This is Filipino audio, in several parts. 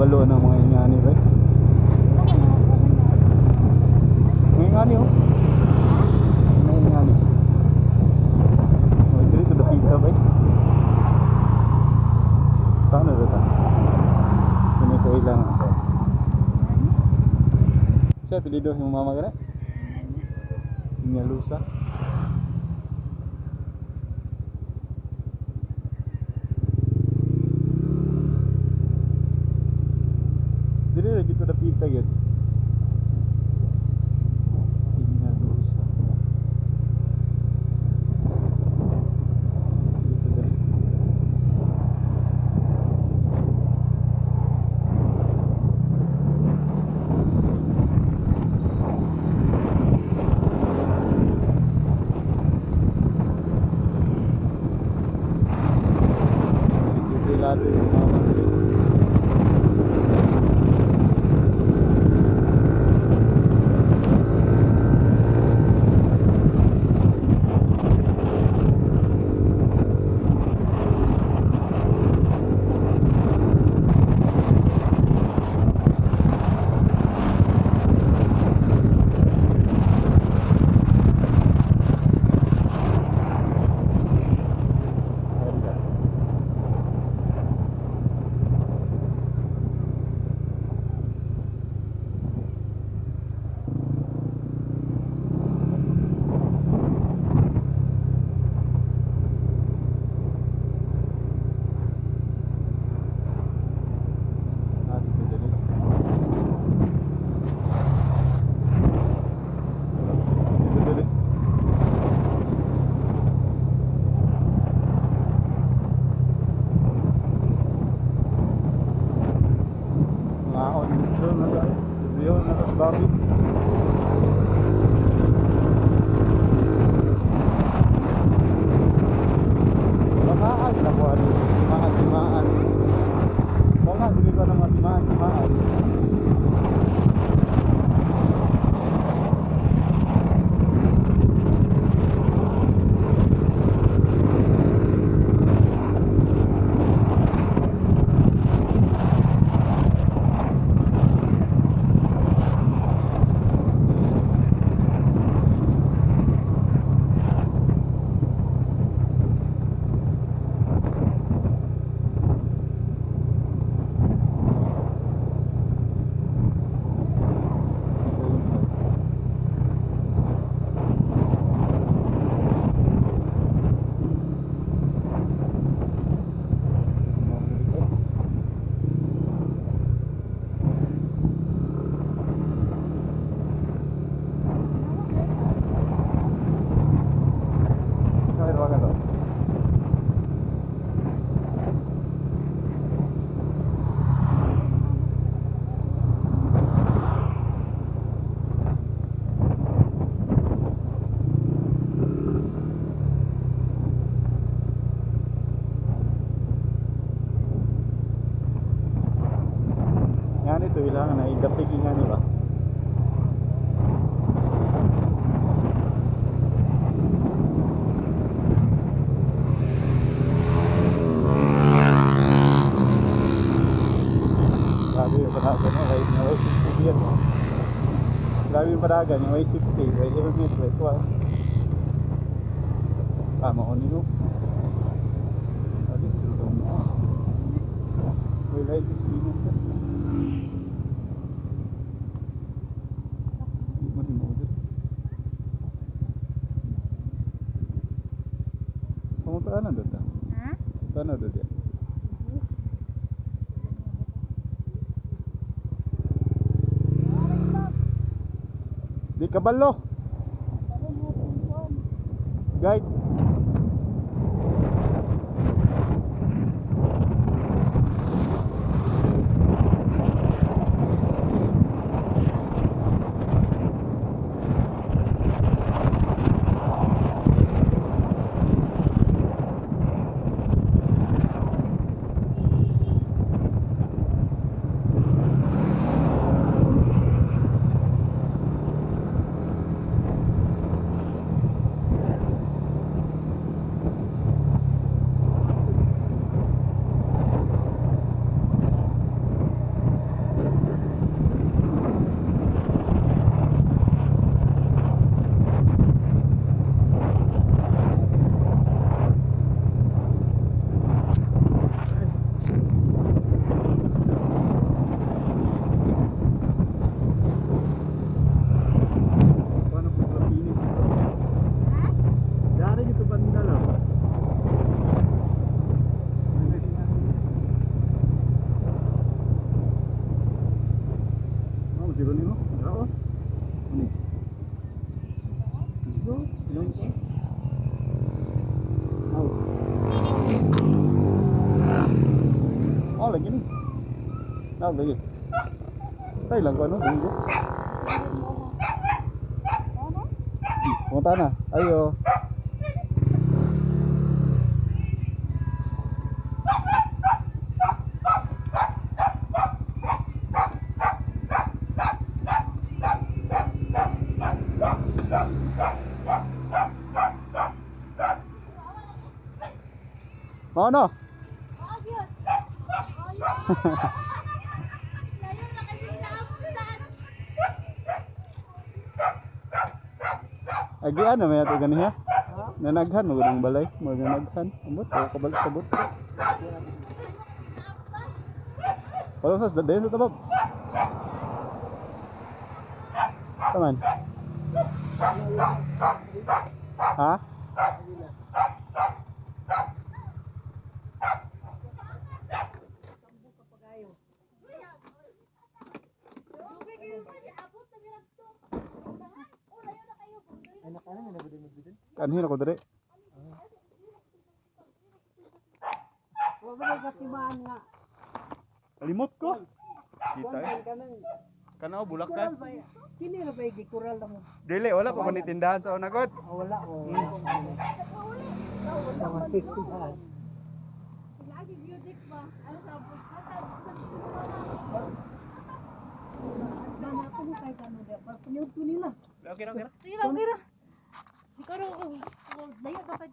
kabalo ng mga ingani ba? Mga ingani oh. Mga ingani. Oh, dito na pita ba? Paano dito? Ini ko ilang. Siya pilido yung mama ka na? Inyalusa. Dili lagi to dapita gyud. Inyalusa. Dito dali. Dito lalo yung mama. Ito ilangan na igapigin nga nila. Grabe yung padagan no, may safety yan. Grabe yung padagan, yung may safety, may helmet, may tuwa. Tama ko nilo. May light experience ka. Saan na doon? Ha? Saan na doon yan? Di kabalo. Guide. lagi. Tay lang ko ano, bingo. Punta na. Ayo. Oh no. Agi ano may ato ganiha? Nanaghan mo ng balay, mo nanaghan. Amot ko kabalik sabot. Kalau sa daden sa tabab. Taman. Ha? Kanhin ako dere. Wala katimaan nga. Limot ko. Kita eh. Kana bulak ka. Kini ra bay gikural mo. Dili wala pa man tindahan sa una god. Wala o. Sama tindahan. Lagi beauty ba? Ano sa Mana ako mo kay kanu dia. Panyud ko nila. Okay ra. sige lang, tira. Ikaw ro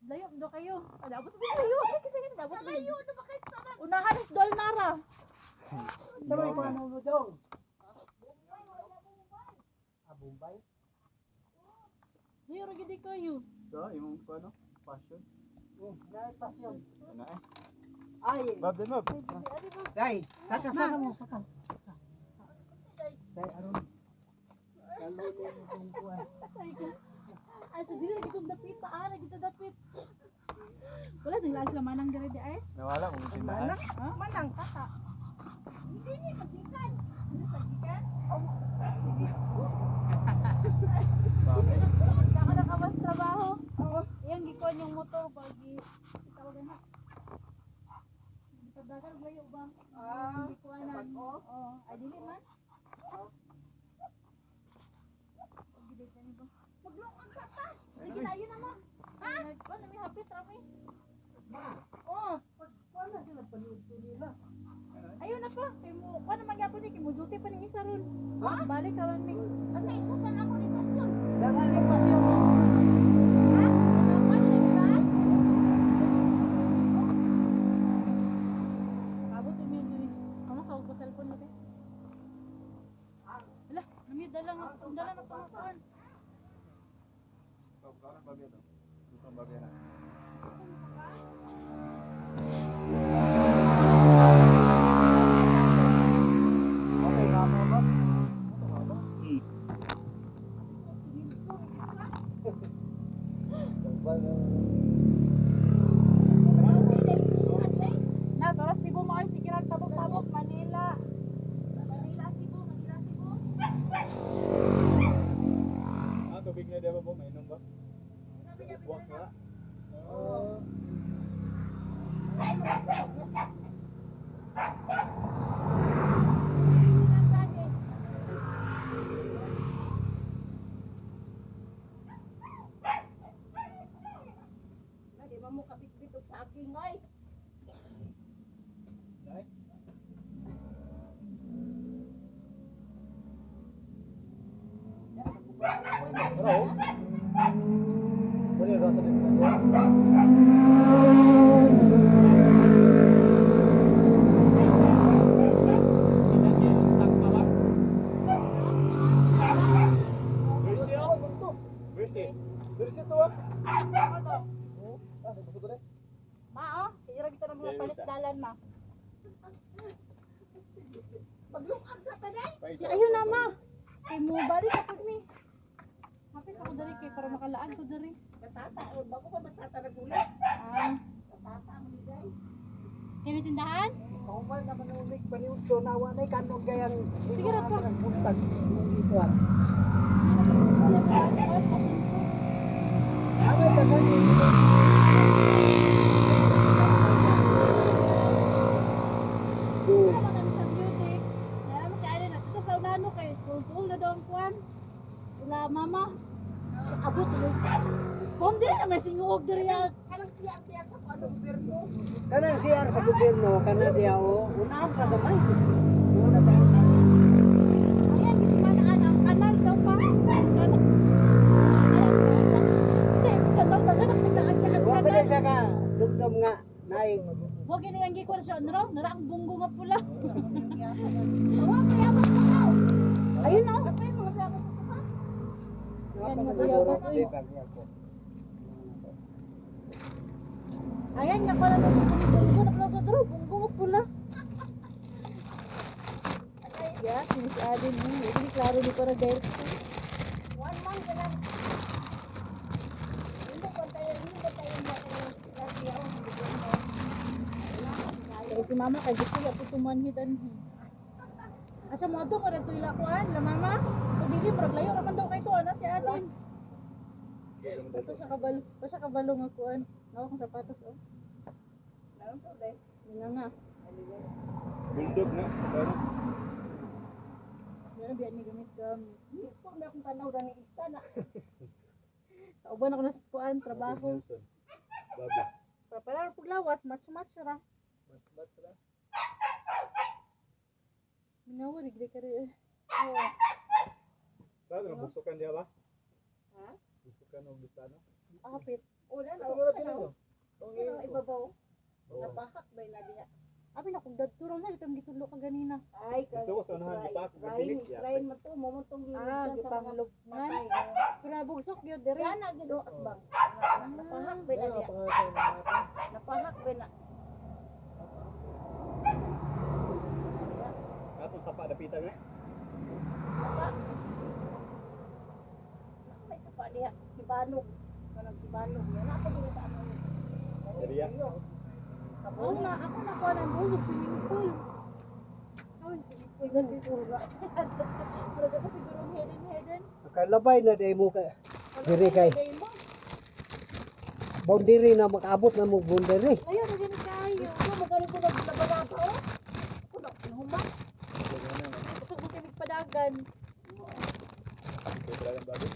layo do kayo. Dapat mo kayo. Dapat kayo do ba kayo sana? Unahan is dol nara. Sabay ko ano mo dong. Bombay. Niyo ra gid kayo. So, imong ano? Passion. Oh, dai pasyon. Ana eh. Ay, Bab din bab. dai, saka mo saka. Dai aron. Kalau mo kuan. Ay, so dili gid dapit pa ara gid dapit. Wala ding lalas manang dire di ay. Nawala mo tindahan. Ha? Manang kata. Hindi ni magikan. Ano magikan? Saka nakawas trabaho. Oo. Iyang gikuan yung motor pagi tawagan ha. Pagdagal layo ba? Gikuan na. Oo. Ay dili man. Gidit ni ba? Maglukon sa ta. Sige na yun naman. Ha? Wala mi hapit rami. Oh, Wala sila panyud ko nila. ayun na pa. Kay mo, kuan man gyapon ni kay mo duty pa ning isa ron. Ha? Balik ka man mi. Asa isukan ako ni pasyon. Dagan ni pasyon. Ha? Ano na ba? Abot mi diri. Ano sa ko cellphone mo te? Ala, nami dala na tumaon. Okay, mama ba? Na, toras Cebu mo ay sige tabok-tabok Manila. Manila Cebu. Ah, tubig na diba po? Mainom ba? Buwak ka? Di ba mo kabit-bit og saging ay? Bro. Boleh rasa dito. Bersih tu. Ano to? Ah, betul betul. Ma, oh, kaya gito na mga palit dalan ma. Paglungag sa taday. Si ayun na ma. Kay mo balik ako ni. Hapit ako diri kay para makalaan ko diri. Batata, bago pa batata na gulay. Batata ang ligay. Kaya may tindahan? Kung man naman ang ulit paniud ko na wala kanong gayang Sige ra po. buntag dito. Ano ba Wala kami sa beauty. ang kuan. Sila mama. Sa abot mo. Kung di na may singuog diri yan. Kanang siya sa ano gobyerno. Kanang siyar sa gobyerno, kana diya o, unahan ka gamay. Una tayo. Ayan, hindi manaan ang kanal daw pa. Kanal. Hindi, kanal daw na nagtagaan niya ang Wa pa kanal. siya ka, dumdum nga, naing. Huwag yun yung gikon siya, naro, nara ang bunggo nga pula. Awa, mayabas mo na. Ayun o. Kapay, mga mayabas mo pa. Yan, mga mayabas mo. Ayan, nga pala na bunggo na pala sa daro, bunggo nga pula. Yan, sinis Adin mo. Hindi klaro ni para direct. 1 month ka lang. Hindi ba tayo kaya si mama kay gusto ya putuman hidan. Asa mo ato kada tuila kuan la mama. Kung dili murag layo raman daw kay kuan si Adin. Ito sa kabalo nga kuan. Nawa kong sapatos oh. Naon to dai. Nga. Bulldog na. Ano? Yan biya ni gamit kami. Gusto na akong tanaw ra ni isa na. Kauban ako na sa kuan trabaho. Babi. Para paglawas match ra. Mas ra. Minawa rigre ka rin. Saan na busukan dia ba? Ha? Busukan og bitano. Apit. Una na, Ano pinalo? ibabaw. Napahak ba na diya? Abi na kung dadturong na itong gitulo ka ganina. Ay, Ito ko sa unahan di pa mabilis ya. Israel mo to, momotong Gipanglubngan. Pero nabugsok yun diri. Yan na gido at bang. Napahak ba na diya? Napahak ba na? Atong sapa dapitan eh. May sapa diya, kibanog. Kanang kibanog. Yan ako din sa ano. Diri ya. Ako na kuha ng bulog swimming pool. Ay, swimming pool na dito. Pero ito siguro hidden. Nakalabay na day mo ka. Diri kay. Day mo. Boundary na makaabot na mo boundary. Ayaw na ganit kayo. Ano magaling ko naglabalato? Ako na humak. Gusto mo kami padagan. Ito talagang babi.